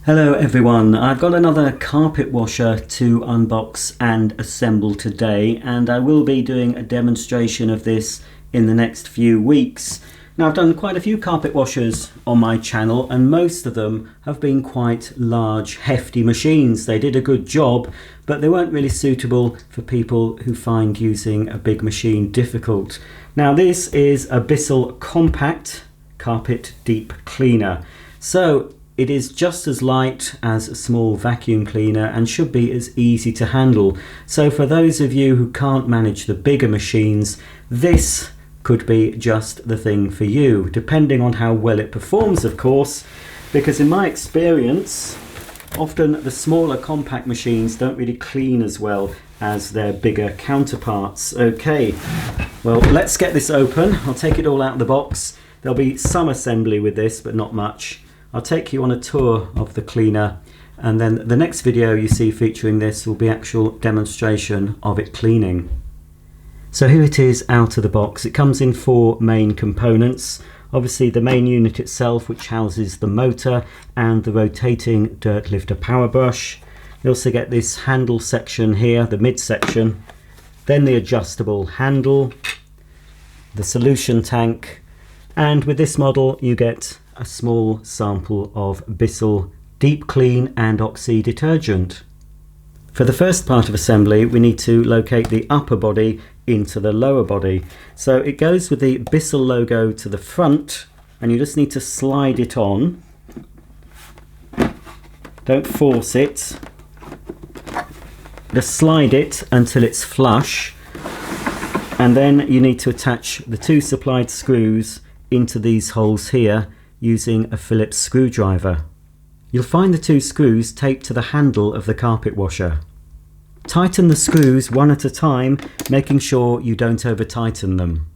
Hello everyone, I've got another carpet washer to unbox and assemble today, and I will be doing a demonstration of this in the next few weeks. Now, I've done quite a few carpet washers on my channel and most of them have been quite large, hefty machines. They did a good job, but they weren't really suitable for people who find using a big machine difficult. Now, this is a Bissell compact carpet deep cleaner. So it is just as light as a small vacuum cleaner and should be as easy to handle. So for those of you who can't manage the bigger machines, this could be just the thing for you, depending on how well it performs, of course, because in my experience, often the smaller compact machines don't really clean as well as their bigger counterparts. Okay, well, let's get this open. I'll take it all out of the box. There'll be some assembly with this, but not much. I'll take you on a tour of the cleaner, and then the next video you see featuring this will be actual demonstration of it cleaning. So here it is out of the box. It comes in 4 main components. Obviously the main unit itself, which houses the motor and the rotating dirt lifter power brush. You also get this handle section here, the mid section, then the adjustable handle, the solution tank, and with this model you get a small sample of Bissell Deep Clean and Oxy detergent. For the first part of assembly, we need to locate the upper body into the lower body. So it goes with the Bissell logo to the front, and you just need to slide it on. Don't force it. Just slide it until it's flush, and then you need to attach the 2 supplied screws into these holes here using a Phillips screwdriver. You'll find the 2 screws taped to the handle of the carpet washer. Tighten the screws one at a time, making sure you don't over tighten them.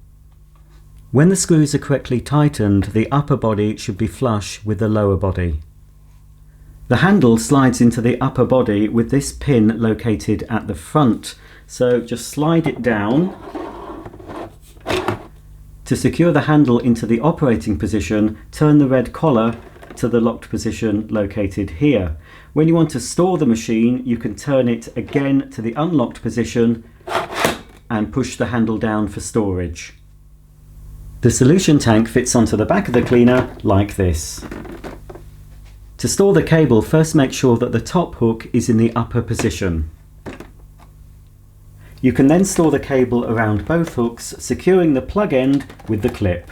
When the screws are correctly tightened, the upper body should be flush with the lower body. The handle slides into the upper body with this pin located at the front, so just slide it down. To secure the handle into the operating position, turn the red collar to the locked position located here. When you want to store the machine, you can turn it again to the unlocked position and push the handle down for storage. The solution tank fits onto the back of the cleaner like this. To store the cable, first make sure that the top hook is in the upper position. You can then store the cable around both hooks, securing the plug end with the clip.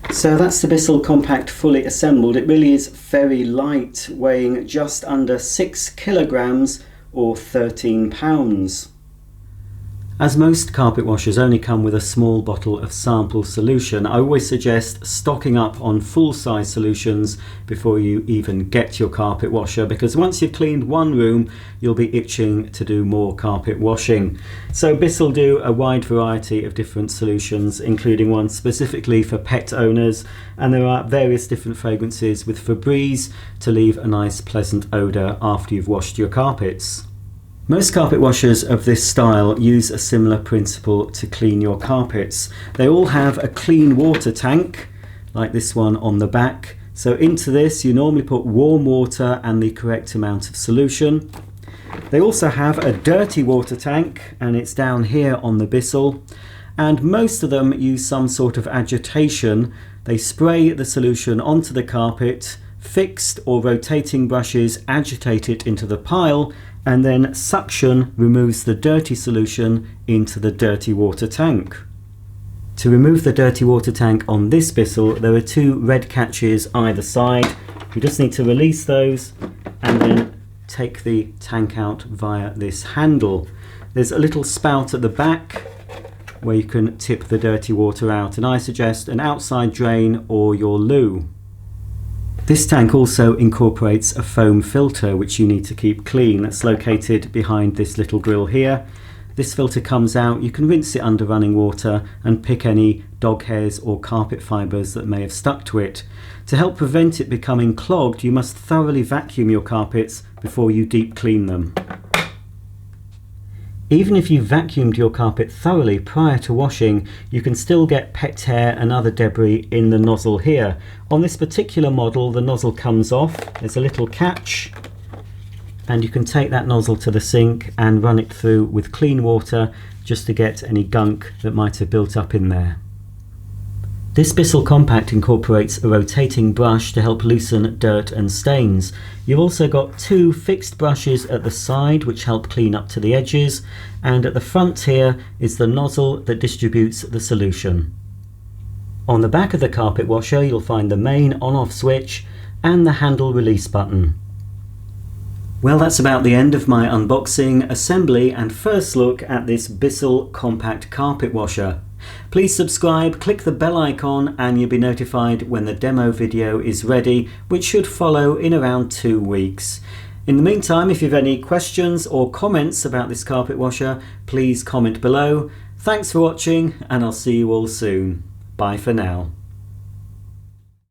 So that's the Bissell Compact fully assembled. It really is very light, weighing just under 6 kilograms or 13 pounds. As most carpet washers only come with a small bottle of sample solution, I always suggest stocking up on full-size solutions before you even get your carpet washer, because once you've cleaned one room, you'll be itching to do more carpet washing. So Bissell do a wide variety of different solutions, including one specifically for pet owners, and there are various different fragrances with Febreze to leave a nice pleasant odour after you've washed your carpets. Most carpet washers of this style use a similar principle to clean your carpets. They all have a clean water tank, like this one on the back. So into this you normally put warm water and the correct amount of solution. They also have a dirty water tank, and it's down here on the Bissell. And most of them use some sort of agitation. They spray the solution onto the carpet, fixed or rotating brushes agitate it into the pile, and then suction removes the dirty solution into the dirty water tank. To remove the dirty water tank on this Bissell, there are 2 red catches either side. You just need to release those and then take the tank out via this handle. There's a little spout at the back where you can tip the dirty water out, and I suggest an outside drain or your loo. This tank also incorporates a foam filter which you need to keep clean. That's located behind this little grill here. This filter comes out, you can rinse it under running water and pick any dog hairs or carpet fibres that may have stuck to it. To help prevent it becoming clogged, you must thoroughly vacuum your carpets before you deep clean them. Even if you vacuumed your carpet thoroughly prior to washing, you can still get pet hair and other debris in the nozzle here. On this particular model, the nozzle comes off. There's a little catch, and you can take that nozzle to the sink and run it through with clean water just to get any gunk that might have built up in there. This Bissell Compact incorporates a rotating brush to help loosen dirt and stains. You've also got two fixed brushes at the side which help clean up to the edges, and at the front here is the nozzle that distributes the solution. On the back of the carpet washer you'll find the main on-off switch and the handle release button. Well, that's about the end of my unboxing, assembly and first look at this Bissell Compact Carpet Washer. Please subscribe, click the bell icon and you'll be notified when the demo video is ready, which should follow in around 2 weeks. In the meantime, if you have any questions or comments about this carpet washer, please comment below. Thanks for watching and I'll see you all soon. Bye for now.